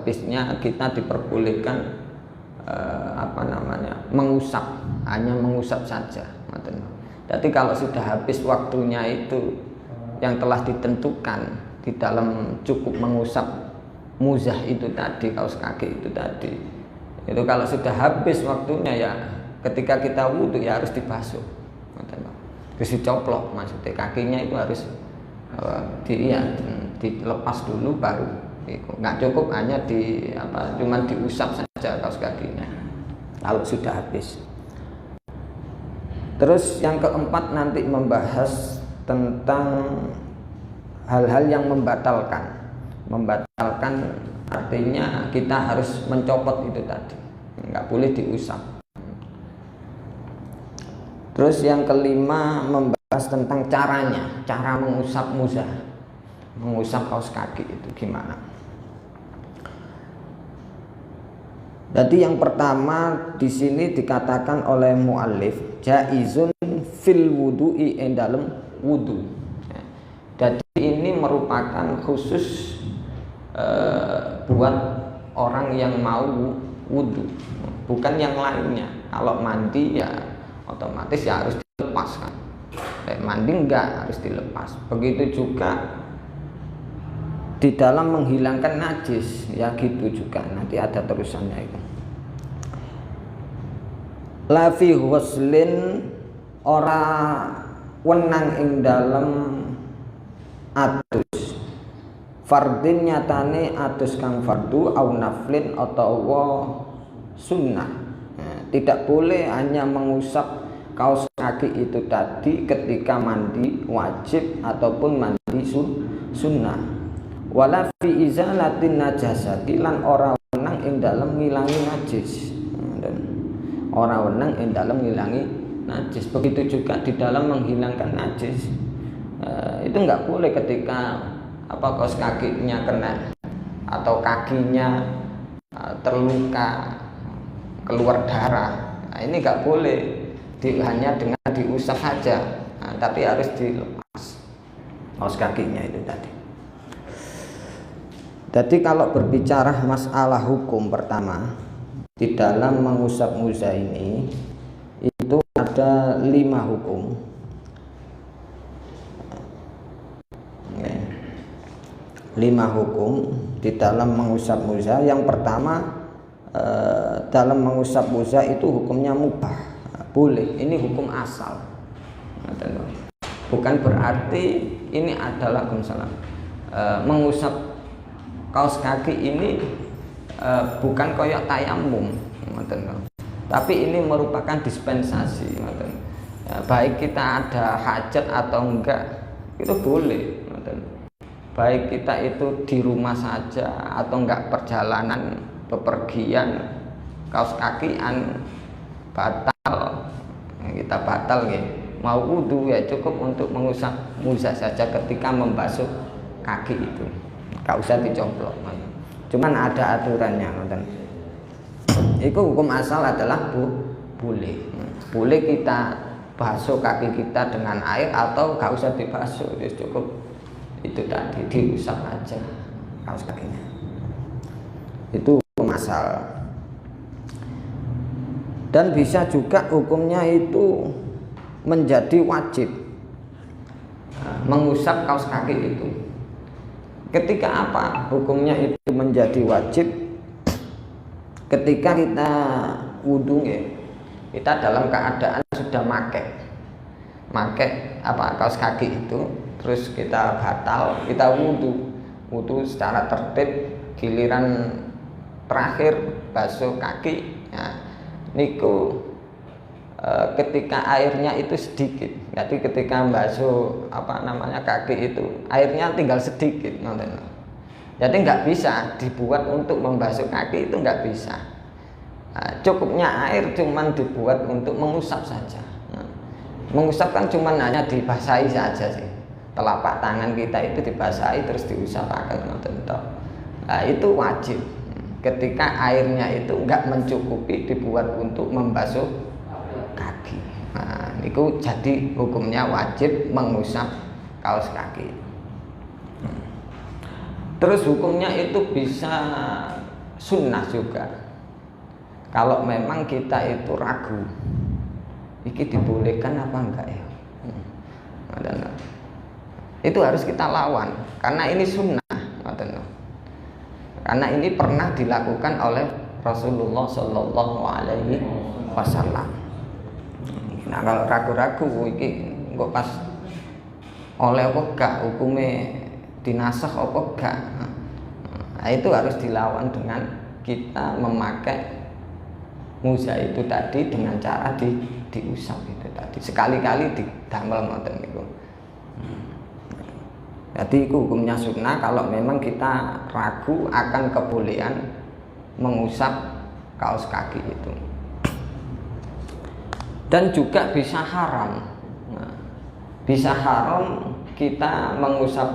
habisnya kita diperbolehkan mengusap, hanya mengusap saja. Jadi kalau sudah habis waktunya itu yang telah ditentukan di dalam cukup mengusap muzah itu tadi, kaos kaki itu tadi, itu kalau sudah habis waktunya ya ketika kita wudhu ya harus dibasuh, terus dicoplok, maksudnya kakinya itu harus dilepas dulu baru. Nggak cukup hanya cuman diusap saja kaos kakinya kalau sudah habis. Terus yang keempat nanti membahas tentang hal-hal yang membatalkan artinya kita harus mencopot itu tadi, nggak boleh diusap. Terus yang kelima membahas tentang cara mengusap muzah, mengusap kaos kaki itu gimana. Jadi yang pertama di sini dikatakan oleh muallif jaizun fil wudu'i dalam wudu. Jadi ini merupakan khusus buat orang yang mau wudu, bukan yang lainnya. Kalau mandi ya otomatis ya harus dilepas kan. Mandi enggak harus dilepas. Begitu juga di dalam menghilangkan najis ya gitu juga, nanti ada terusannya itu. La fi huslin ora wenang ing dalem atus fardin nyatane atus kang fardu au naflin utawa sunnah. Tidak boleh hanya mengusap kaos kaki itu tadi ketika mandi wajib ataupun mandi sunnah. Wala fi izalatin najasati lan ora wenang ing dalem ngilangi najis. Ora wenang ing dalem ngilangi najis. Begitu juga di dalam menghilangkan najis. Itu enggak boleh ketika kaos kakinya kena atau kakinya terluka keluar darah. Ini enggak boleh hanya dengan diusap saja. Tapi harus dilepas kaos kakinya itu tadi. Jadi kalau berbicara masalah hukum pertama di dalam mengusap muzah ini itu ada 5 hukum. 5 hukum di dalam mengusap muzah. Yang pertama dalam mengusap muzah itu hukumnya mubah, boleh. Ini hukum asal. Bukan berarti ini adalah mengusap kaos kaki ini bukan koyok tayamum, tapi ini merupakan dispensasi. Baik kita ada hajat atau enggak itu boleh. Baik kita itu di rumah saja atau enggak perjalanan bepergian, kaos kakian batal, kita batal mau wudu ya cukup untuk mengusap muzah saja ketika membasuh kaki itu. Gak usah dicoplok, cuman ada aturannya. Itu hukum asal adalah boleh kita basuh kaki kita dengan air atau gak usah dibasuh, cukup itu tadi diusap aja kaos kakinya. Itu hukum asal. Dan bisa juga hukumnya itu menjadi wajib mengusap kaos kaki itu. Ketika apa hukumnya itu menjadi wajib? Ketika kita wudu, kita dalam keadaan sudah make kaos kaki itu, terus kita batal, kita wudu secara tertib, giliran terakhir basuh kaki. Nah, niku ketika airnya itu sedikit, jadi ketika basuh kaki itu airnya tinggal sedikit, jadi nggak bisa dibuat untuk membasuh kaki, itu nggak bisa. Cukupnya air cuman dibuat untuk mengusap saja. Mengusap kan cuman hanya dibasahi saja sih, telapak tangan kita itu dibasahi terus diusap pakai itu wajib. Ketika airnya itu nggak mencukupi dibuat untuk membasuh kaki. Nah, itu jadi hukumnya wajib mengusap kaos kaki. Terus hukumnya itu bisa sunnah juga. Kalau memang kita itu ragu, ini dibolehkan apa enggak ya? Itu harus kita lawan, karena ini sunnah. Karena ini pernah dilakukan oleh Rasulullah Shallallahu Alaihi Wasallam. Nah kalau ragu-ragu, ini kok pas oleh apa enggak, hukumnya dinasakh apa enggak? Nah, itu harus dilawan dengan kita memakai muza itu tadi dengan cara diusap itu tadi, sekali-kali didamel ngoten niku. Jadi itu hukumnya sunnah kalau memang kita ragu akan kebolehan mengusap kaos kaki itu. Dan juga bisa haram. Nah, bisa haram kita mengusap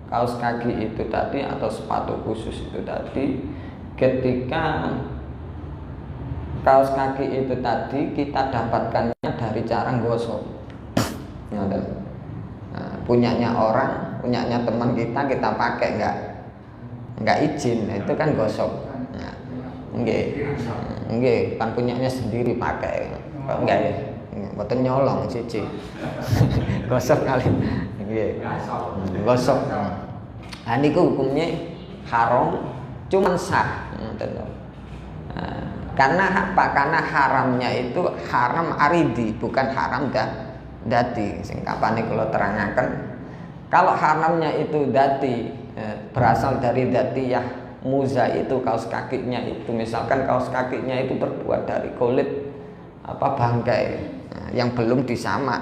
kaos kaki itu tadi atau sepatu khusus itu tadi ketika kaos kaki itu tadi kita dapatkannya dari cara gosok. Nah, punyanya orang, punyanya teman kita pakai enggak izin, itu kan gosok. Nah, enggak, kan punyanya sendiri pakai. Kok enggak ya? Mboten nyolong siji. Gosok kali. Nggih. Gosok. Nah niku hukumnya haram, cuman sah. Karena apa? Karena haramnya itu haram aridi, bukan haram dati. Sing kapane kula terangaken, kalau haramnya itu dati, berasal dari datiyah muza itu kaos kakinya itu, misalkan kaos kakinya itu terbuat dari kulit bangkai yang belum disamak,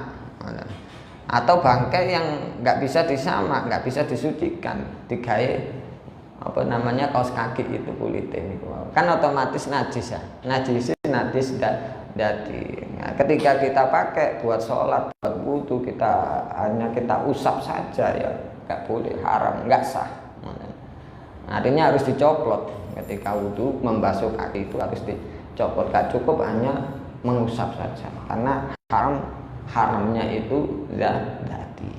atau bangkai yang nggak bisa disamak, nggak bisa disucikan, digawe kaos kaki itu kulitnya ini kan otomatis najis ya, najis dadi. Nah, ketika kita pakai buat sholat, buat wudu, hanya kita usap saja ya nggak boleh, haram, nggak sah. Artinya harus dicoplot ketika wudu, membasuh kaki itu harus dicopot, nggak cukup hanya mengusap saja, karena haramnya itu dadi.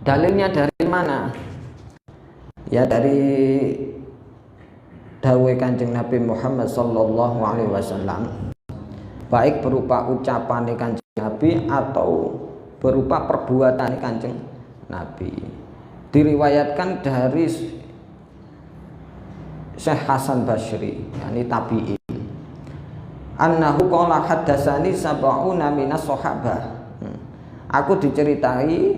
Dalilnya dari mana? Ya dari dawuh Kanjeng Nabi Muhammad sallallahu alaihi wasallam, baik berupa ucapan Kanjeng Nabi atau berupa perbuatan Kanjeng Nabi. Diriwayatkan dari Syekh Hasan Basri, yakni tabi'in, annahu qala haddatsani sab'una minas sahabah. Aku diceritai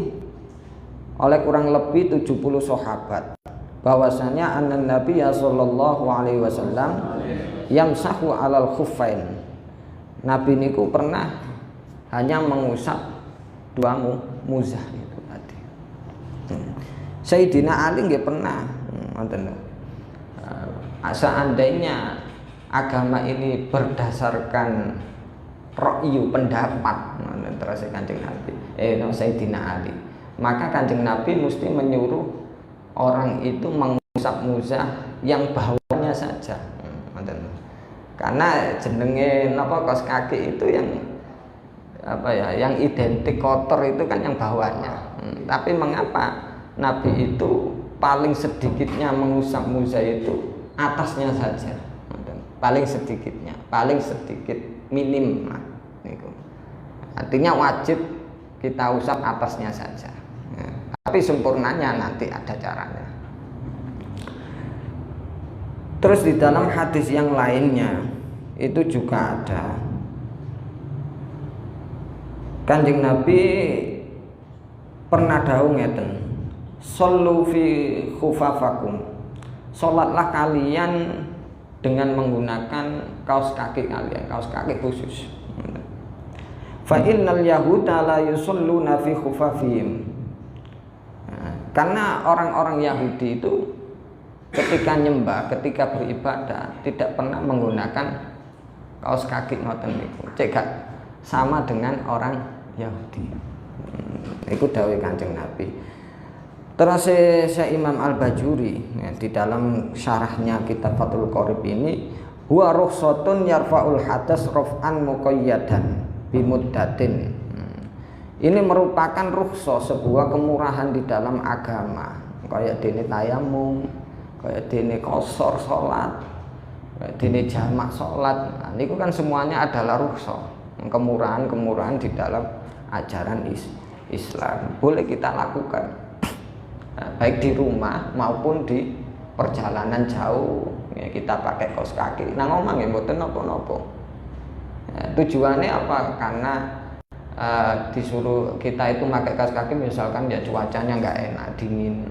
oleh kurang lebih 70 sahabat bahwasanya anna Nabi sallallahu alaihi wasallam yamsahu alal khuffain. Nabi niku pernah hanya mengusap dua muzah itu tadi. Sayyidina Ali nggih pernah ngoten. Seandainya agama ini berdasarkan ra'yu, pendapat terus Kanjeng Nabi Sayyidina Ali, maka Kanjeng Nabi mesti menyuruh orang itu mengusap muzah yang bawahnya saja. Karena jenenge kaos kaki itu yang yang identik kotor itu kan yang bawahnya. Tapi mengapa Nabi itu paling sedikitnya mengusap muzah itu atasnya saja, paling sedikitnya, paling sedikit, minim. Artinya wajib kita usap atasnya saja. Tapi sempurnanya nanti ada caranya. Terus di dalam hadis yang lainnya itu juga ada, Kanjeng Nabi pernah dawuh ngeten, shollu fi khufafakum, sholatlah kalian dengan menggunakan kaos kaki kalian, kaos kaki khusus. Fa innal yahuda la yusalluna fi khufafihim. Karena orang-orang Yahudi itu ketika nyembah, ketika beribadah tidak pernah menggunakan kaos kaki ngoten niku. Cek sama dengan orang Yahudi. Iku dawuh Kanjeng Nabi. Terus saya Imam Al-Bajuri di dalam syarahnya kitab Fathul Qorib ini, huwa rukhsatun yarfa'ul hadas raf'an muqayyadan bimuddatin. Ini merupakan rukhsah, sebuah kemurahan di dalam agama. Kayak dene tayamum, kayak dene qashar salat, kayak dene jamak salat. Nah, niku kan semuanya adalah rukhsah, kemurahan-kemurahan di dalam ajaran Islam. Boleh kita lakukan. Nah, baik di rumah maupun di perjalanan jauh. Ya, kita pakai kaos kaki. Nah, ngomong ya mboten napa-napa. Ya, tujuannya apa? Karena disuruh kita itu pakai kaos kaki, misalkan ya cuacanya nggak enak, dingin,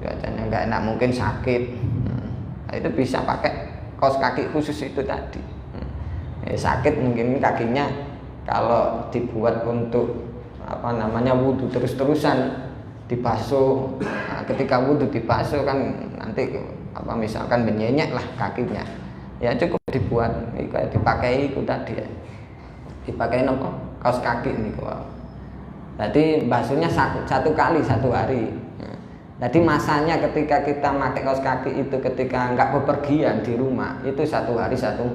cuacanya nggak enak, mungkin sakit, nah, itu bisa pakai kaos kaki khusus itu tadi. Ya, sakit mungkin kakinya, kalau dibuat untuk apa namanya wudhu terus-terusan dibasuh, nah, ketika wudhu dibasuh kan nanti apa misalkan menyenyek lah kakinya, ya cukup dibuat kayak dipakai itu tadi ya. Dipakai apa? Kaos kaki nih kok. Jadi basuhnya satu kali satu hari. Jadi masanya ketika kita pakai kaos kaki itu ketika nggak bepergian di rumah itu satu hari satu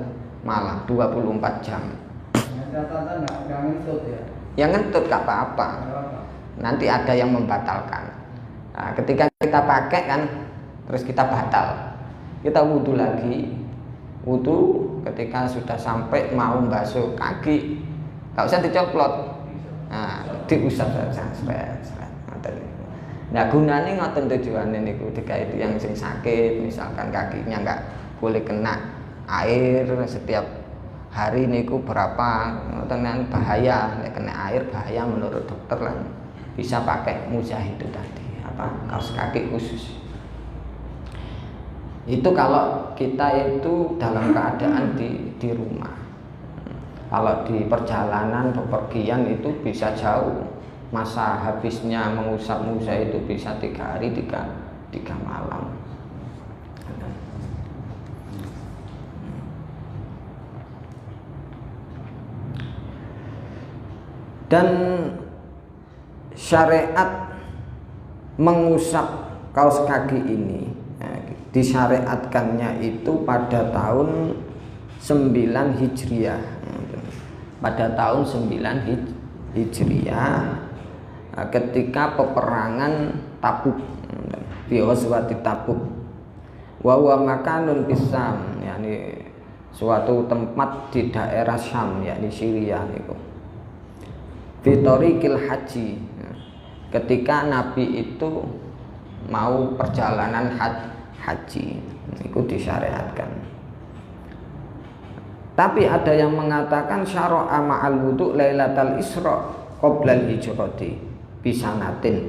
malam 24 jam. Catatan nggak ngentut ya? Yang ngentut nggak apa-apa. Nanti ada yang membatalkan. Nah, ketika kita pakai kan, terus kita batal, kita wudhu lagi. Wudhu ketika sudah sampai mau basuh kaki, nggak usah dicoplot, nah, diusap saja. Nah, gunanya ngoten tujuannya niku dikaiti yang sing sakit, misalkan kakinya nggak boleh kena air setiap hari niku berapa, ngoten bahaya, kena air bahaya menurut dokter lah. Bisa pakai muzah itu tadi, apa kaos kaki khusus. Itu kalau kita itu dalam keadaan di rumah. Kalau di perjalanan bepergian itu bisa jauh, masa habisnya mengusap muzah itu bisa 3 hari 3 malam. Dan syariat mengusap kaos kaki ini disyariatkannya itu pada tahun 9 Hijriah. Pada tahun 9 Hijriah ketika peperangan Tabuk, di Ghazwati Tabuk. Wa huwa makanun bisam, yakni suatu tempat di daerah Syam, yakni Syria niku. Fi tariqil haji. Ketika Nabi itu mau perjalanan haji, itu disyariatkan. Tapi ada yang mengatakan syara'a ma'al wudu lailatal isra qabla al-hijrati bisanatin.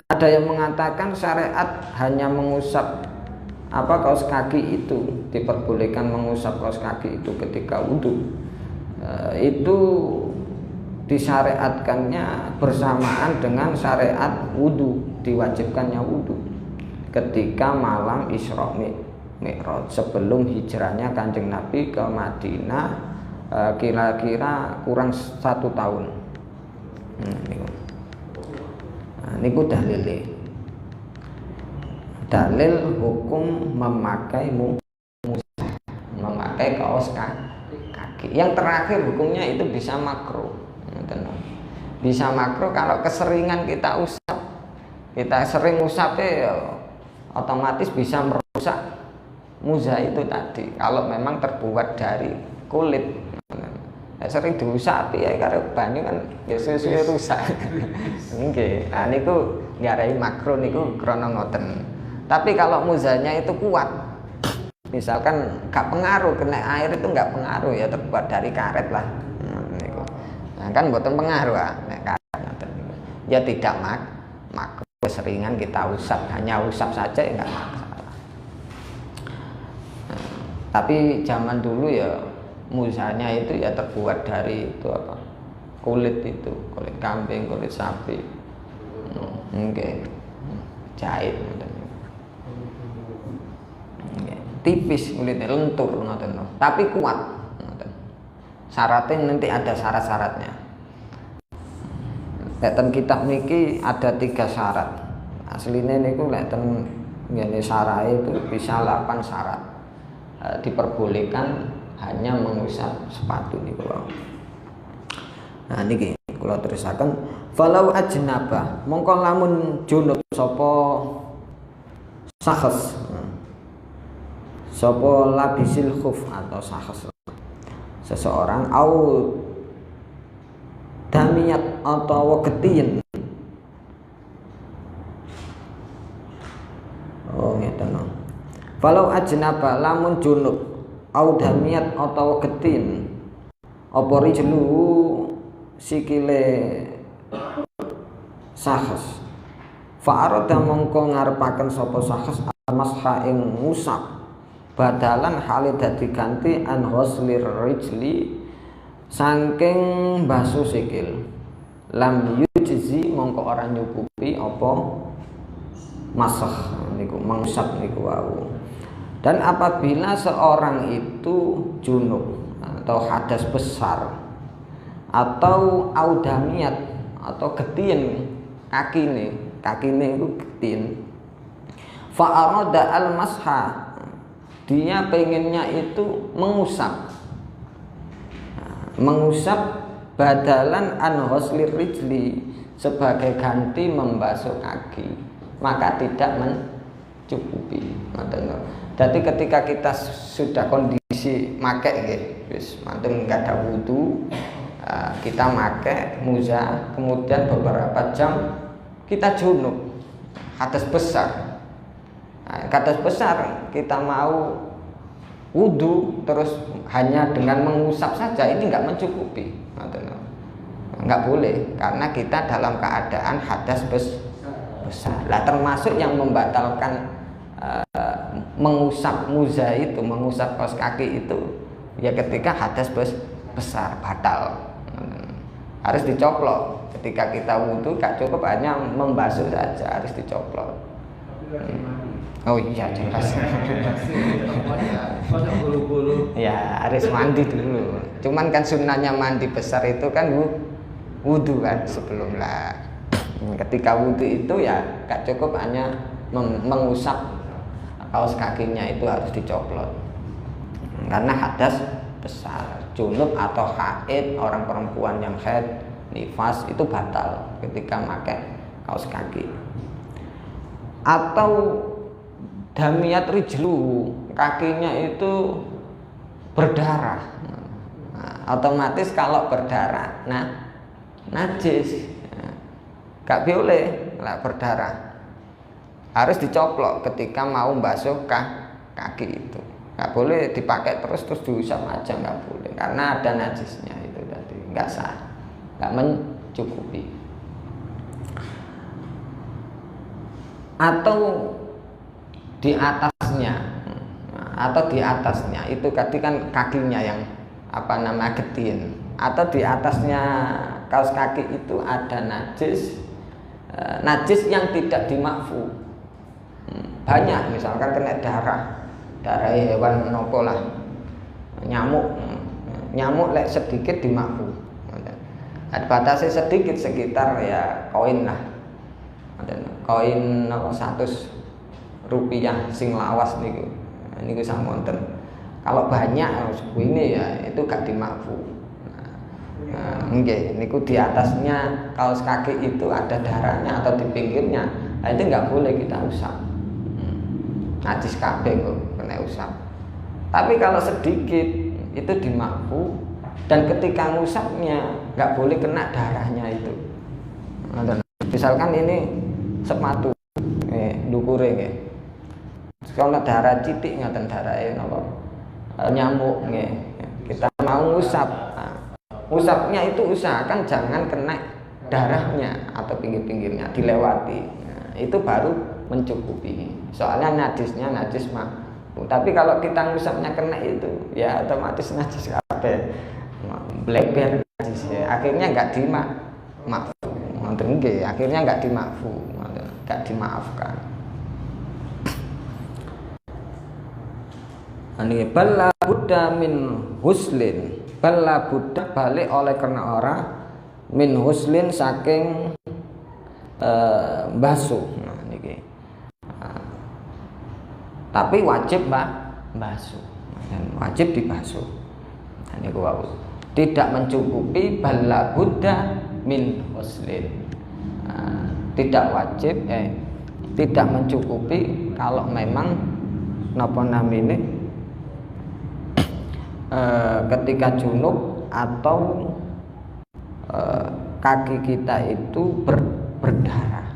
Ada yang mengatakan syariat hanya mengusap kaos kaki itu, diperbolehkan mengusap kaos kaki itu ketika wudu. Itu disyariatkannya bersamaan dengan syariat wudu, diwajibkannya wudu ketika malam Isra Mi'raj, sebelum hijrahnya Kanjeng Nabi ke Madinah, kira-kira kurang 1 tahun. Niku dalil hukum memakai memakai kaos kaki. Yang terakhir hukumnya itu bisa makruh. Bisa makruh kalau keseringan kita usap. Kita sering usap otomatis bisa merusak muzah itu tadi. Kalau memang terbuat dari kulit, sering diusap ya karena banyu kan ya suwe rusak. Nggih. Nah niku ngarai makruh niku krana ngoten. Tapi kalau muzahnya itu kuat, misalkan gak pengaruh, kena air itu gak pengaruh, ya terbuat dari karet lah. Nah, kan mboten pengaruh karet. Ya tidak makruh, keseringan kita usap, hanya usap saja ya enggak masalah. Tapi zaman dulu ya muzahnya itu ya terbuat dari itu apa? Kulit itu, kulit kambing, kulit sapi. Jahit tipis kulitnya, lentur ngoten, tapi kuat ngoten. Syaratnya nanti ada syarat-syaratnya. Leken kitab niki ada 3 syarat. Aslinya niku leken ngene syarae itu bisa 8 syarat. Diperbolehkan hanya mengusap sepatu niku. Nah niki kula terusaken falau ajnaba mongko lamun junub sapa sakhs sapa labisil khuf atau sakhs seseorang au damiyat atau ketiyen ngeten falau ajnaba lamun junub au damiyat atau ketin apa rijlu sikile sakhs fa'arada mongko ngarepaken sapa sakhs masha ing ngusap badalan hale dadi ganti an ghuslir rijli saking basuh sikil lam yujzi mongko ora nyukupi apa masah niku mengusap niku wau. Dan apabila seorang itu junub atau hadas besar atau audamiat atau getien kakine itu getien fa arada al masha dia pengennya itu mengusap badalan an ghuslir rijli sebagai ganti membasuh kaki, maka tidak mencukupi. Jadi ketika kita sudah kondisi make nggih wis manteng enggak ada wudu, kita make muza, kemudian beberapa jam kita junub hadas besar. Hadas besar kita mau wudu terus hanya dengan mengusap saja ini enggak mencukupi. Enggak boleh karena kita dalam keadaan hadas besar. Lah termasuk yang membatalkan mengusap muza itu, mengusap kaos kaki itu ya ketika hadas besar batal. Harus dicoplok. Ketika kita wudu gak cukup hanya membasuh saja, harus dicoplok. Oh iya jelas. Ya harus mandi dulu. Cuman kan sunnahnya mandi besar itu kan wudu kan sebelum lah. Ketika wudu itu ya gak cukup hanya mengusap kaos kakinya, itu harus dicoplok. Karena hadas besar, junub atau haid, orang perempuan yang haid, nifas itu batal ketika pakai kaos kaki. Atau damiyat rijlu, kakinya itu berdarah. Otomatis kalau berdarah, najis, gak boleh lah berdarah. Harus dicoplok ketika mau basuh kaki itu. Gak boleh dipakai terus diusap aja, gak boleh karena ada najisnya itu tadi, gak sah, gak mencukupi. Atau di atasnya itu tadi kan kakinya yang getien, atau di atasnya kaos kaki itu ada najis yang tidak dimakfu. Banyak, misalkan kena darah hewan nopo lah, nyamuk lek sedikit dimakfu. Batasnya sedikit sekitar ya koin lah, koin 100 rupiah sing lawas niku samonten. Kalau banyak ini ya itu gak dimakfu. Nggih, niku di atasnya kaos kaki itu ada darahnya atau di pinggirnya, itu nggak boleh kita usap. Najis kabeh kok kena usap. Tapi kalau sedikit itu dimakfu, dan ketika ngusapnya nggak boleh kena darahnya itu. Misalkan ini sepatu, dukure nggih. Kalau darah titik ngaten darahe napa? Nyamuk nggih. Kita mau ngusap. Usapnya itu usahakan jangan kena darahnya atau pinggir-pinggirnya, dilewati. Itu baru mencukupi. Soalnya najisnya najis makfu. Tapi kalau kita ngusapnya kena itu, ya otomatis najis kabeh. Black bear najis ya. Akhirnya enggak dimakfu. Ngoten nggih, akhirnya enggak dimakfu, enggak dimaafkan. Ani balla budda min huslin. Bala buddha balik oleh karena orang min huslin saking basuh. Tapi wajib basuh, wajib dibasuh. Ini tidak mencukupi bala buddha min ghuslin. Tidak wajib tidak mencukupi kalau memang napa namine ketika junub atau kaki kita itu berdarah.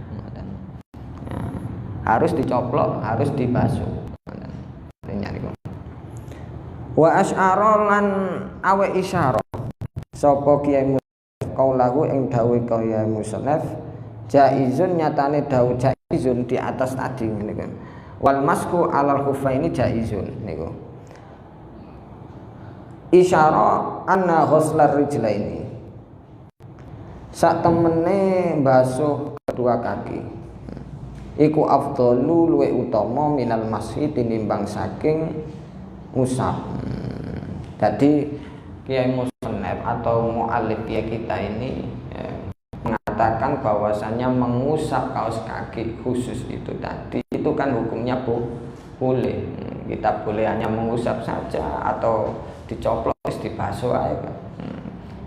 Harus dicoplok, harus dibasuh. Wa asy'ara lan awe isyara sapa Kiai Musnaf kaulahu ing dawuh Kiai Musnaf jaizun nyatane dawuh jaizun di atas tadi ngene kan. Wal masku alal khuffaini jaizun niku. Isyara anna ghuslar rijlaini. Sak temene basuh kedua kaki iku afdalu luwe utama minal mashi tinimbang saking ngusap. Jadi Kiai Musnaf atau mu'alif Kiai kita ini mengatakan bahwasanya mengusap kaos kaki khusus itu tadi itu kan hukumnya boleh. Kita boleh hanya mengusap saja atau dicoplok dibasuh aja.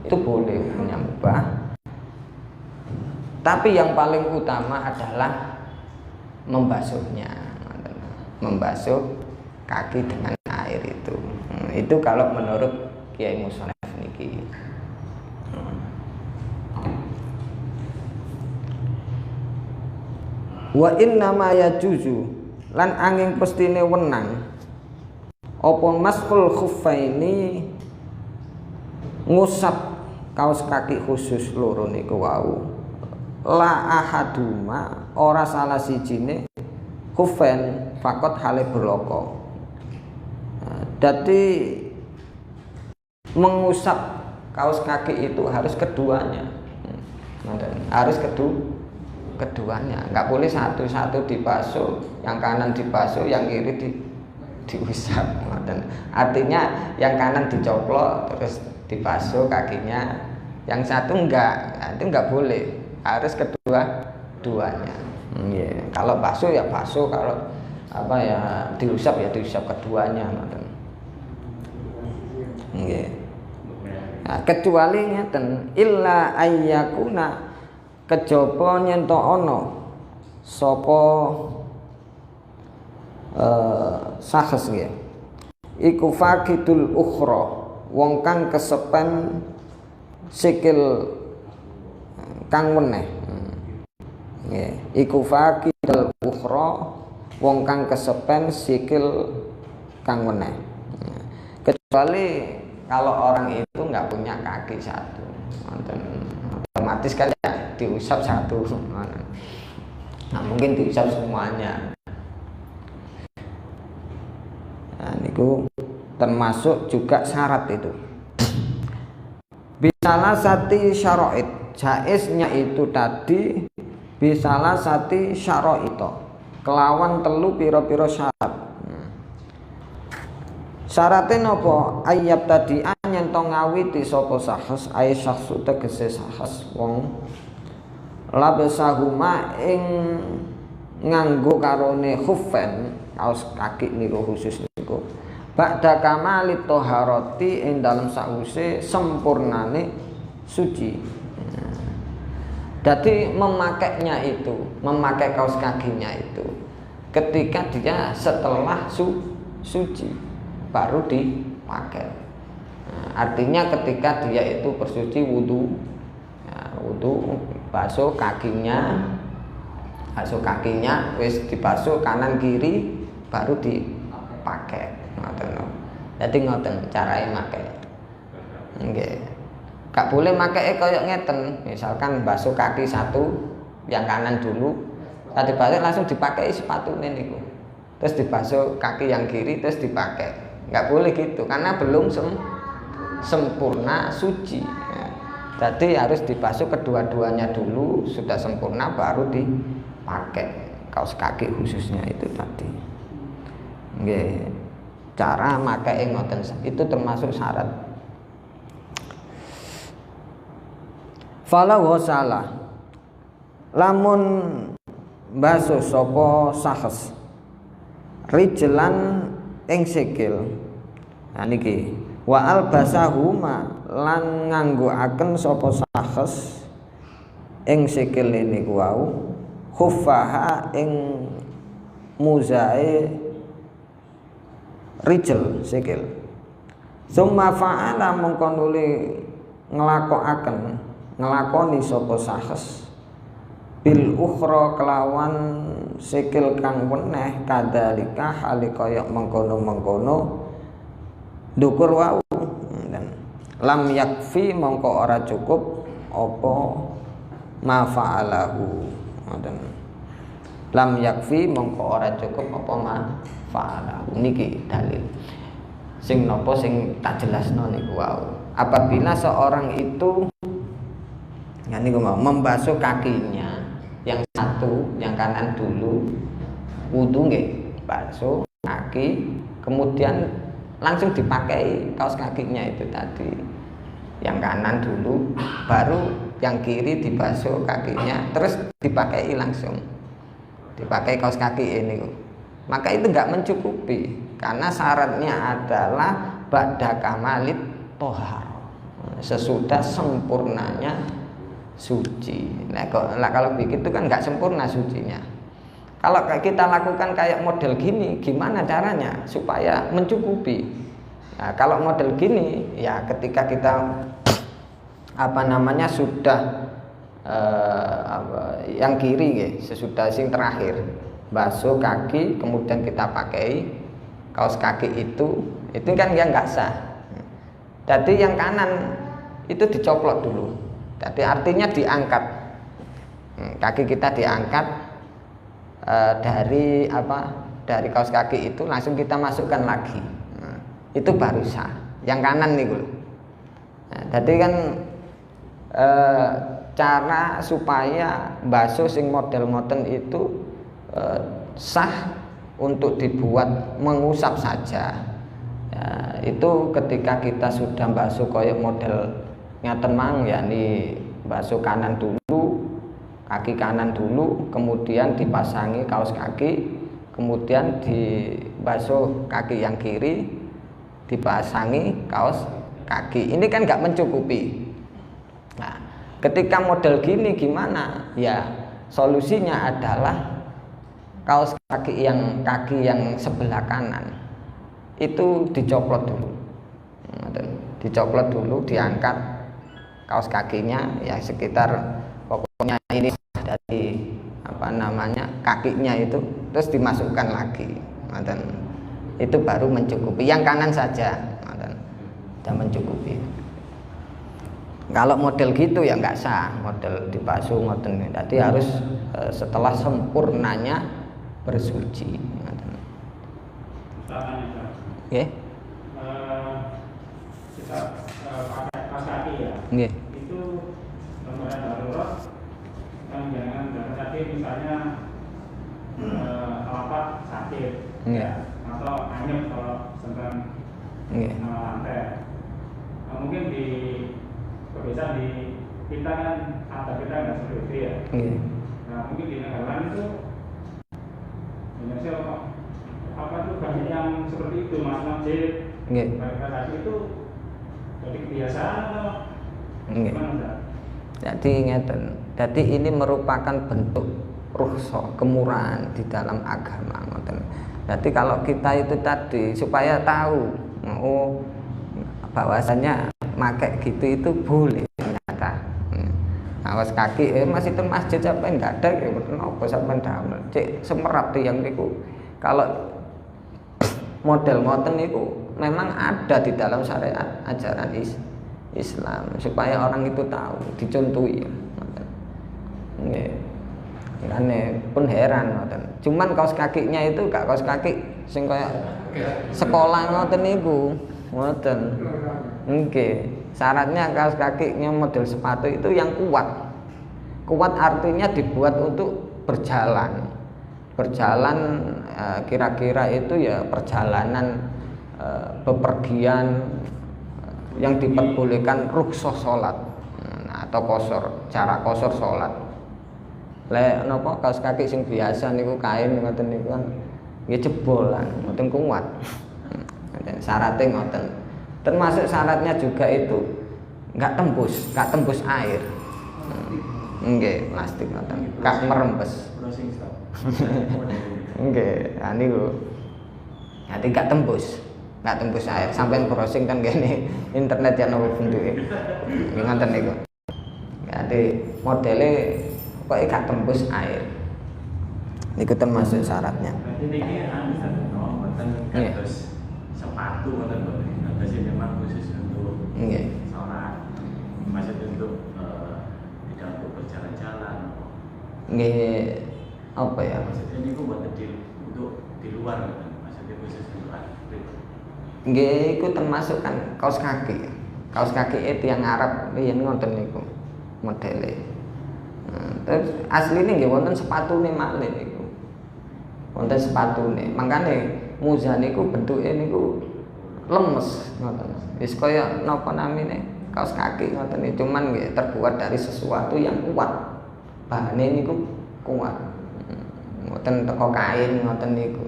Itu boleh, hukumnya mubah. Tapi yang paling utama adalah membasuhnya, membasuh kaki dengan air itu. Itu kalau menurut Kiai Musnaf niki. Wa inna ma yajuzu lan angin pestine wenang apa maskul khuffaini ngusap kaos kaki khusus loro niku wau. La ahaduma ora salah sijine khuffen fakot hale berloko. Jadi mengusap kaos kaki itu harus keduanya. Harus keduanya, nggak boleh satu-satu dibasuh, yang kanan dibasuh, yang kiri diusap. Artinya yang kanan dicoplok terus dibasuh kakinya, yang satu enggak, itu enggak boleh. Harus kedua-duanya. Kalau basuh ya basuh, kalau diusap ya diusap keduanya. Nah, kecuali ngeten illa ayyakuna kejaba nyentokono sapa sahes nggih iku fakidul ukhra wong kang kesepen sikil kang weneh. Nggih, iku fakidul ukhra wong kang kesepen sikil kang weneh. Kecuali kalau orang itu nggak punya kaki satu, otomatis kan ya diusap satu, nggak mungkin diusap semuanya. Nah, niku termasuk juga syarat itu. Bisalah sati syara'id, jaiznya itu tadi bisalah sati syara'id, kelawan telu piro-piro syarat. Syaratnya nopo ayat tadi anyen to ngawiti sapa sahas ay syahsu tegese sahas wong labasahuma ing nganggo karone khuffen kaos kaki niku khusus niku ba'da kamalit thaharati ing dalem sause sempurnane suci. Jadi memakainya itu, memakai kaos kakinya itu ketika dia setelah suci baru dipakai. Artinya ketika dia itu bersuci wudu, basuh kakinya, wis dibasuh kanan kiri baru dipakai. Jadi ngoten carane make. Nggih. Gak boleh make kaya ngeten. Misalkan basuh kaki satu, yang kanan dulu, tadi basuh langsung dipakai sepatune niku. Terus dibasuh kaki yang kiri terus dipakai. Nggak boleh gitu karena belum sempurna suci ya. Jadi harus dibasuh kedua-duanya dulu, sudah sempurna baru dipakai kaos kaki khususnya itu tadi. Nggih. Cara makai ngoten itu termasuk syarat. Fala wasala lamun basuh sapa sahes rijlan ing sikil. Nah niki wa albasahuma lan nganggoaken sapa sahes ing sikil niku wau khuffaha ing muzae rijel sikil. Summa fa'ala mongko nuli nglakoni sapa sahes bil ukhra kelawan sikil kang weneh kadzalika hale kaya mengkono-mengkono ndukur wau. Lam yakfi mongko ora cukup apa ma fa'alahu. Lam yakfi mongko ora cukup apa ma fa'alahu. Niki dalil sing napa sing tak jelasno niku wau. Apabila seorang itu niku mau membasuh kakinya, yang satu, yang kanan dulu wudu nggih, basuh kaki, kemudian langsung dipakai kaos kakinya itu tadi. Yang kanan dulu, baru yang kiri dibasuh kakinya, terus dipakai langsung. Dipakai kaos kaki ini. Maka itu enggak mencukupi karena syaratnya adalah ba'da kamalit tohar, sesudah sempurnanya suci. Nah kalau begitu kan nggak sempurna sucinya. Kalau kita lakukan kayak model gini, gimana caranya supaya mencukupi? Nah, kalau model gini, ya ketika kita sudah yang kiri ya, sesudah sing terakhir basuh kaki, kemudian kita pakai kaos kaki itu kan yang nggak sah. Jadi yang kanan itu dicoplok dulu. Jadi artinya diangkat, kaki kita diangkat dari kaos kaki itu langsung kita masukkan lagi. Itu baru sah. Yang kanan nih gue. Nah, jadi kan cara supaya basuh sing model-model itu sah untuk dibuat mengusap saja. Ya, itu ketika kita sudah basuh koyok model ngaten mang, yakni basuh kanan dulu, kaki kanan dulu, kemudian dipasangi kaos kaki, kemudian dibasuh kaki yang kiri, dipasangi kaos kaki. Ini kan nggak mencukupi. Nah, ketika model gini gimana? Ya, solusinya adalah kaos kaki yang sebelah kanan itu dicoplot dulu. Dicoplot dulu, diangkat kaos kakinya ya sekitar pokoknya ini dari kakinya itu, terus dimasukkan lagi. Itu baru mencukupi. Yang kanan saja sudah mencukupi. Kalau model gitu ya nggak sah, model dibasuh model. Jadi harus setelah sempurnanya bersuci. Okay. Kita pakai kaos kaki ya. Okay. Itu kemudian darurat yang jangan kaki misalnya telapak sakit, ya, atau anyep kalau sedang lantai. Mungkin di kebiasaan di kita kan kita nggak seperti itu ya. Nah mungkin di negara lain itu Indonesia apa tuh banyak yang seperti itu, mas masjid, tadi itu jadi kebiasaan atau gimana? Jadi ngeten. Jadi ini merupakan bentuk rukhsah, kemurahan di dalam agama. Jadi kalau kita itu tadi supaya tahu, bahwasanya pakai gitu itu boleh ternyata. Awas kaki masih itu masjid sampai enggak ada ya kenapa sampai damel. Cek semerap yang niku. Kalau model ngoten niku memang ada di dalam syariat ajaran Islam supaya orang itu tahu, dicontohi. Nggih. Ane pun heran ngoten. Cuman kaos kakinya itu gak kaos kaki sing kaya sekolah ngoten niku. Ngoten. Nggih. Syaratnya kaos kakinya model sepatu itu yang kuat. Kuat artinya dibuat untuk berjalan. Berjalan kira-kira itu ya perjalanan bepergian yang diperbolehkan rukhsah salat atau qashar, cara qashar salat. Lek napa kaos kaki sing biasa niku kain ngoten niku kan nggih jebolan, mboten kuat. Syaratnya ngoten. Termasuk syaratnya juga itu enggak tembus air. Nggih, plastik ngoten. Kak merembes. Browsing stop. Nggih, niku. Nanti gak tembus. Gak tembus air. Sampeyan browsing kan gini internet ya nopo bentuke. Nggih ngoten niku. Nanti modele kok gak tembus air. Niku termasuk syaratnya. Berarti niki satu mboten kados sepatu mboten boleh. Kados memang khusus untuk Nggih. sholat. Maksudnya untuk tidak untuk berjalan-jalan. Nggih apa ya? Maksudnya niku mboten untuk di luar kan. Maksudnya khusus untuk atlet. Nggih iku termasuk kan kaos kaki. Kaos kaki itu yang Arab yen ngoten niku modele. Terus asline nggih wonten sepatune malih niku. Wonten sepatune. Mangkane muzan niku bentuke niku lemes ngoten. Wis kaya napa namine kaos kaki ngoten iki cuman nggih terbuat dari sesuatu yang kuat. Bahane niku kuat. Ngoten teko kain ngoten niku.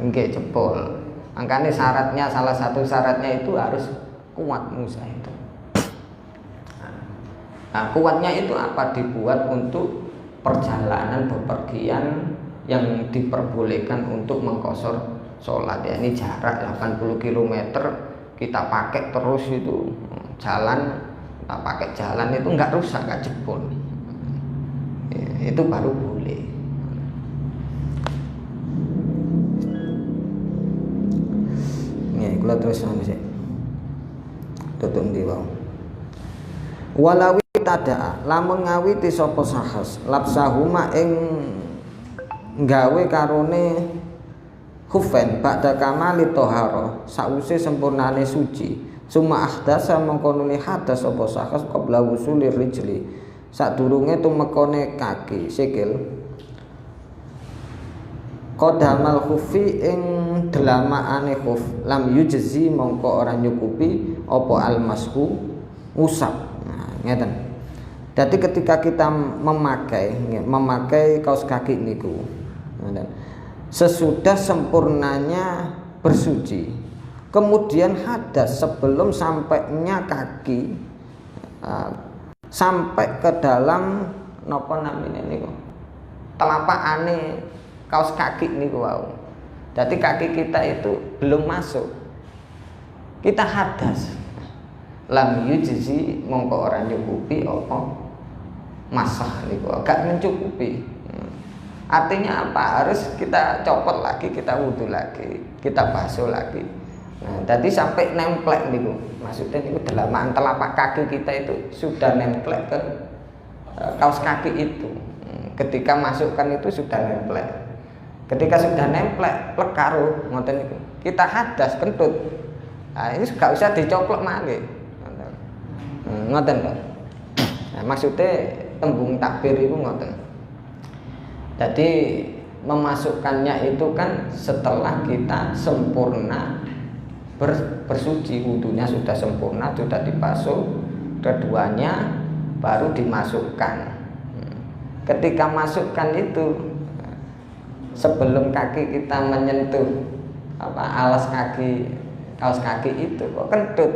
Nggih jebol. Makanya syaratnya salah satu syaratnya itu harus kuat musa itu. Nah, kuatnya itu apa? Dibuat untuk perjalanan bepergian yang diperbolehkan untuk mengqashar sholat. Ya, ini jarak 80 km kita pakai terus itu jalan, kita pakai jalan itu nggak rusak, nggak jebol. Ya, itu baru boleh. Kula terus sik. Tutuk ndi wae. Walawi tadaa lamun ngawiti sapa sahas lapsahuma ing gawe karone khufen ba'da kamali toharo sause sempurnane suci summa ahdasa mengkonune hadas sapa sahas qabla wusulir rijli sadurunge tumekone kaki sikil qadamal khufi ing delamaane khuf lam yujzi mongko ora nyukupi apa almashu usap. Nah, ngeten. Jadi ketika kita memakai kaos kaki niku sesudah sempurnanya bersuci, kemudian hadas sebelum sampainya kaki sampai ke dalam napa namanya niku telapakane kaos kaki niku wau. Jadi kaki kita itu belum masuk, kita hadas, lam yujzi mongko ora nyukupi apa masah niku, gak mencukupi. Artinya apa? Harus kita copot lagi, kita wudhu lagi, kita basuh lagi. Nah, jadi sampai nemplek niku, maksudnya niku dalaman telapak kaki kita itu sudah nemplek ke kaos kaki itu. Ketika masukkan itu sudah nemplek. Ketika sudah nemplek plek ngoten niku, kita hadas kentut. Nah, ini gak usah dicoplok malih. Ngoten kan. Nah, maksudnya tembung takbir itu ngoten. Jadi memasukkannya itu kan setelah kita sempurna bersuci, wudunya sudah sempurna, sudah dibasuh, keduanya baru dimasukkan. Ketika masukkan itu sebelum kaki kita menyentuh alas kaki, kaos kaki itu kok kentut.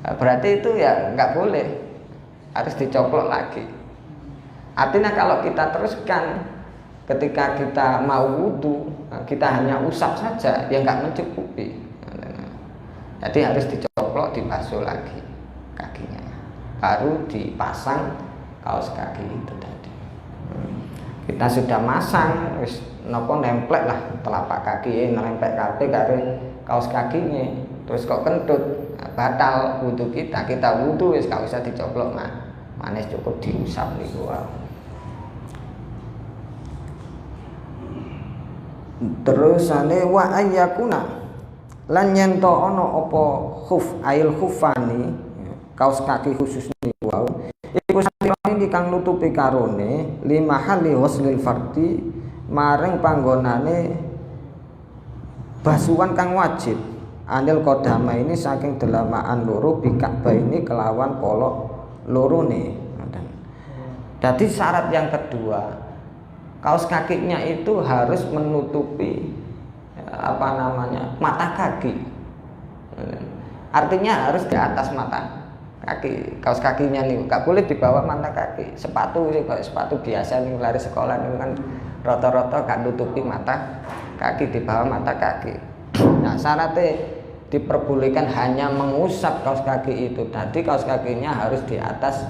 Nah, berarti itu ya nggak boleh, harus dicoplok lagi. Artinya kalau kita teruskan ketika kita mau wudhu, kita hanya usap saja, ya nggak mencukupi. Jadi harus dicoplok, dibasuh lagi kakinya, baru dipasang kaos kaki itu tadi. Kita sudah masang, wis nopo nemplek lah telapak kaki, nempel kabeh karo kaos kakinya, terus kok kentut, batal wudhu kita. Kita wudhu wis gak usah dicoplok, manis cukup diusap niku. Terus ane wa ayyakuna lan yento ana apa khuf ail khufani kaos kaki khusus niku wau iku sakjane kang nutupi karone lima hali waslil fardi maring panggonane basuhan kang wajib anil kodama ini saking delamaan loro bikakba ini kelawan polok lorone. Jadi syarat yang kedua, kaos kakinya itu harus menutupi mata kaki. Artinya harus di atas mata kaki, kaos kakinya nih nggak boleh di bawah mata kaki. Sepatu sih, kalau sepatu biasa nih lari sekolah nih kan rata-rata gak nutupi mata kaki, di bawah mata kaki. Nah syaratnya diperbolehkan hanya mengusap kaos kaki itu tadi, kaos kakinya harus di atas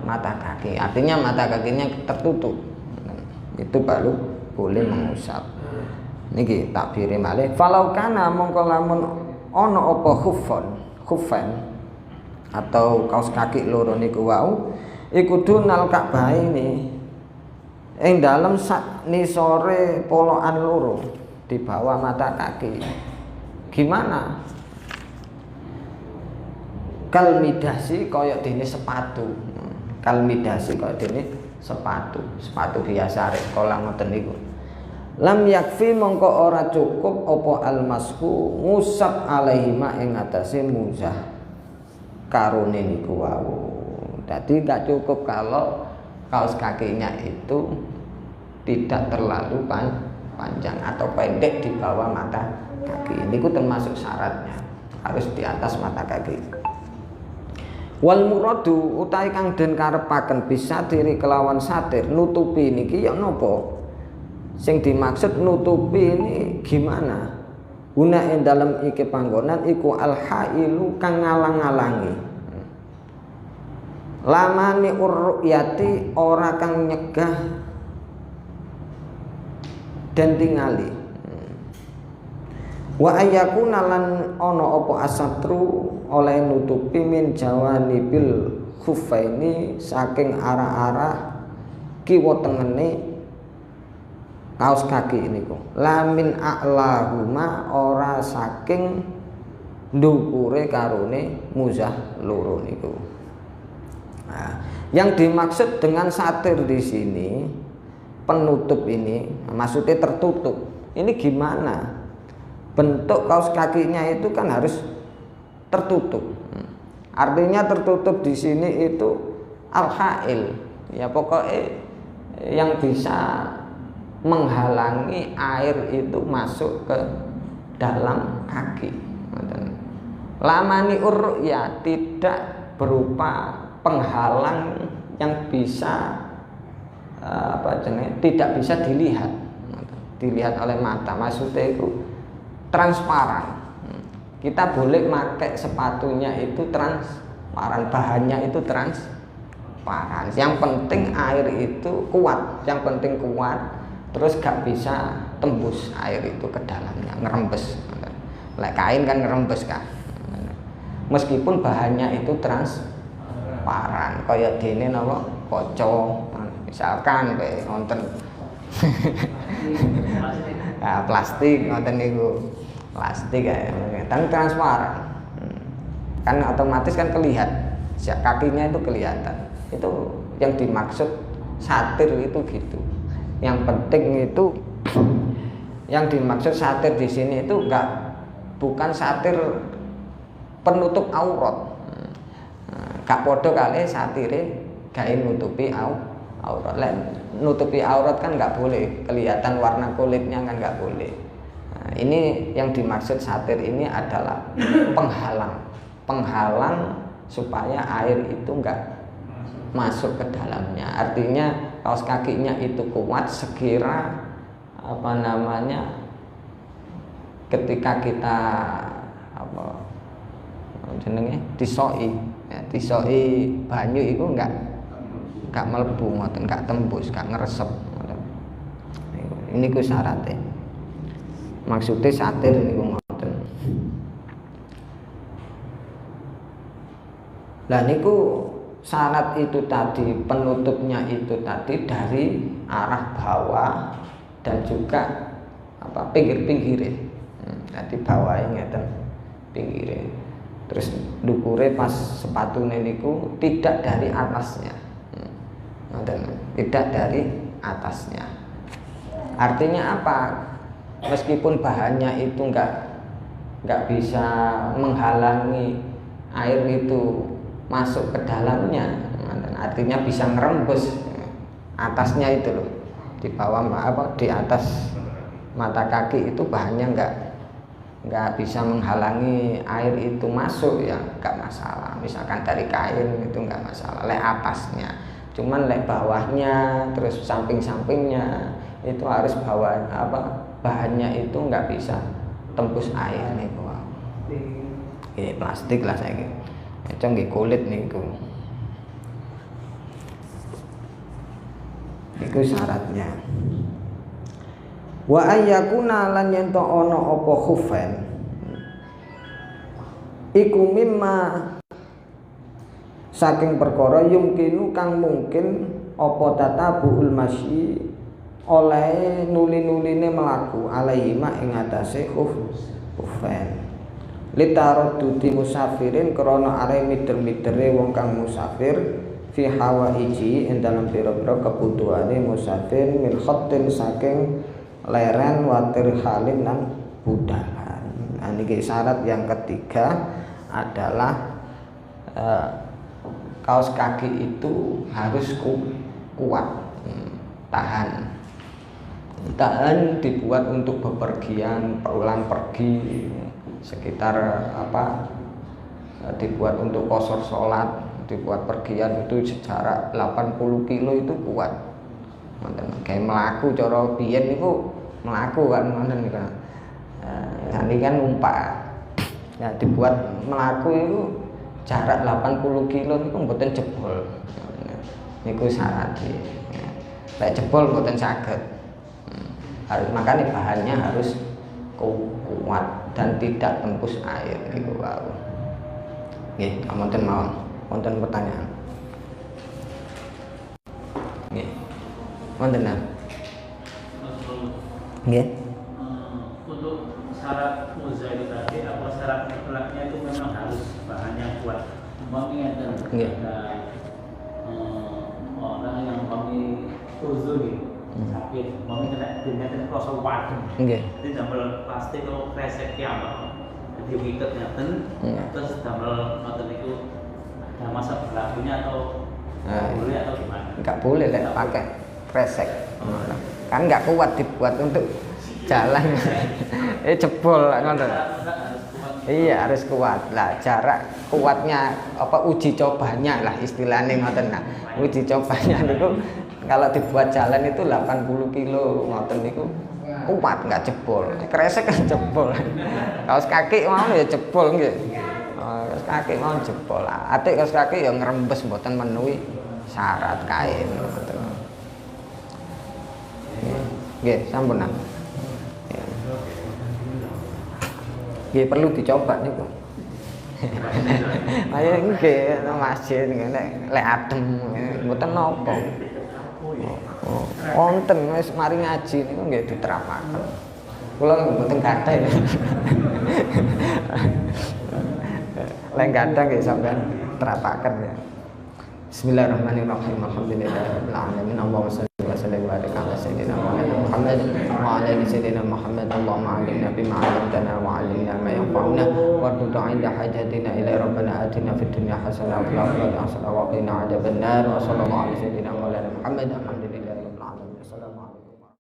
mata kaki, artinya mata kakinya tertutup, itu baru boleh mengusap. Niki takbire malih, falau kana mongko lamun ana apa khuffen atau kaos kaki loro niku wau iku dunal Ka'bah ini ing dalem sak nisore polokan loro di bawah mata kaki. Gimana? Kalmidasi kaya dene sepatu. Kalmidasi kaya dene sepatu biasa rek sekolah ngoten niku. Lam yakfi mongko ora cukup apa almasku ngusap alaihima ing atase muzah karone niku wau. Jadi tidak cukup kalau kaos kakinya itu tidak terlalu panjang atau pendek di bawah mata kaki. Ini termasuk syaratnya, harus di atas mata kaki. Wal muradu utahe kang den karepaken bisa diri kelawan satir nutupi niki ya napa? Sing dimaksud nutupi ini gimana? Guna ing dalem iki panggonan iku al-hailu kang ngalang-alangi. Lamani urriyati ora kang nyegah dan tingali. Wa ayyakuna lan ana apa asatru oleh nutupi min jawanibil khuffaini saking arah-arah kiwa tengene kaos kaki niku. Lamin a'lahuma ora saking ndukure karone muzah loro niku. Nah, yang dimaksud dengan satir di sini penutup ini, maksudnya tertutup. Ini gimana? Bentuk kaos kakinya itu kan harus tertutup. Artinya tertutup di sini itu al-hail. Ya pokoknya yang bisa menghalangi air itu masuk ke dalam kaki. Lamani ya tidak berupa penghalang yang bisa tidak bisa dilihat oleh mata. Maksudnya itu transparan. Kita boleh pakai sepatunya itu transparan, bahannya itu transparan. Yang penting air itu kuat, yang penting kuat, terus gak bisa tembus air itu ke dalamnya, ngerembes. Lek kain kan ngerembes kan. Meskipun bahannya itu transparan, kaya dene napa kaca, misalkan kayak ngonten. Nah, plastik ngoten niku. Plastik kayak transparan. Kan otomatis kan kelihatan. Kakinya itu kelihatan. Itu yang dimaksud satir itu gitu. Yang penting itu yang dimaksud satir di sini itu bukan satir penutup aurat. Gak podo kali satire gawe nutupi aurat. Nutupi aurat kan nggak boleh, kelihatan warna kulitnya kan nggak boleh. Nah, ini yang dimaksud satir ini adalah penghalang supaya air itu nggak masuk ke dalamnya. Artinya kaos kakinya itu kuat sekira ketika kita disoi banyu itu nggak melebu ngoten, nggak tembus, nggak ngeresep ngoten. Ini ku syaratnya. Maksudnya satir niku ngoten. Lah niku syarat itu tadi, penutupnya itu tadi dari arah bawah dan juga pinggir-pinggire. Jadi bawahnya ngeten, pinggire. Terus dukure pas sepatune niku tidak dari atasnya. Tidak dari atasnya. Artinya apa? Meskipun bahannya itu nggak bisa menghalangi air itu masuk ke dalamnya, artinya bisa ngerembes atasnya itu loh. Di bawah di atas mata kaki itu bahannya nggak bisa menghalangi air itu masuk ya nggak masalah. Misalkan dari kain itu nggak masalah, lek atasnya. Cuman lek bawahnya terus samping-sampingnya itu harus bahannya itu nggak bisa tembus air nih wow. Plastik lah saya gitu. Nggih kulit niku. Iku syaratnya. Wa ayyakuna lan yen to ana apa khufen iku mimma saking perkara yumkinu kang mungkin apa tatabuul masyi oleh nuli-nuline melaku alaihi ma ing atase khufen litaradudi musafirin krana are mider-midere wong kang musafir fi hawaiji ing dalam pira-pira kebutuhane musafir min khattin saking leren watir halin dan budalan. Nah, ini syarat yang ketiga adalah kaos kaki itu harus kuat, tahan dibuat untuk bepergian, pulang pergi sekitar dibuat untuk qashar sholat, dibuat pergian itu secara 80 kilo itu kuat. Kayak melaku cara biyen niku melaku kan ngoten niku. Nanti kan numpak. Ya dibuat melaku itu jarak 80 kilo niku mboten jebol. Niku syarat. Lek jebol mboten saged. Makanya bahannya harus kuat dan tidak tembus air niku wae. Nggih, wonten mawon. Wonten pertanyaan. Nggih. Wonten nggih. Untuk syarat muzah itu tadi, apa syarat mutlaknya itu memang harus bahan yang kuat. Mengingatkan orang yang kami uzur sakit, kami kena dinyakan kroso wadem. Jadi damel plastik atau kresek apa? Jadi wiket ngaten, terus damel ngoten itu ada masa berlakunya atau boleh atau gimana? Enggak boleh lek pakai kresek. Kan nggak kuat dibuat untuk jalan. Jebol ngoten. Iya harus kuat lah. Jarak kuatnya uji cobanya lah istilahnya ngoten. Nah, uji cobanya itu kalau dibuat jalan itu 80 kilo ngoten niku kuat nggak jebol. Kresek kan jebol. Kaos kaki mau ya jebol nggih. Kaos kaki mau jebol. Atik kaos kaki ya ngrembes mboten menuhi syarat kain ngoten. Nggih, sampun nang. Nggih perlu dicoba niku. Ayo nggih nang masjid lek adem mboten napa. Wonten wis mari ngaji niku nggih diterapaken. Kula mboten gadah ya. Lek gadah nggih sampean terapaken ya. Bismillahirrahmanirrahim. Alhamdulillahirabbil alamin. Allahumma shalli wa sallim wa barik ala sayyidina Muhammad wa ala ali sayyidina Muhammad. Allahumma 'allimna bima 'allamtana wa 'allimna ma yanfa'una warzuqna 'inda hajatina ila rabbana atina fid dunya hasanah wa fil akhirati hasanah wa qina 'adzabannar. Wa sallallahu ala sayyidina Muhammad.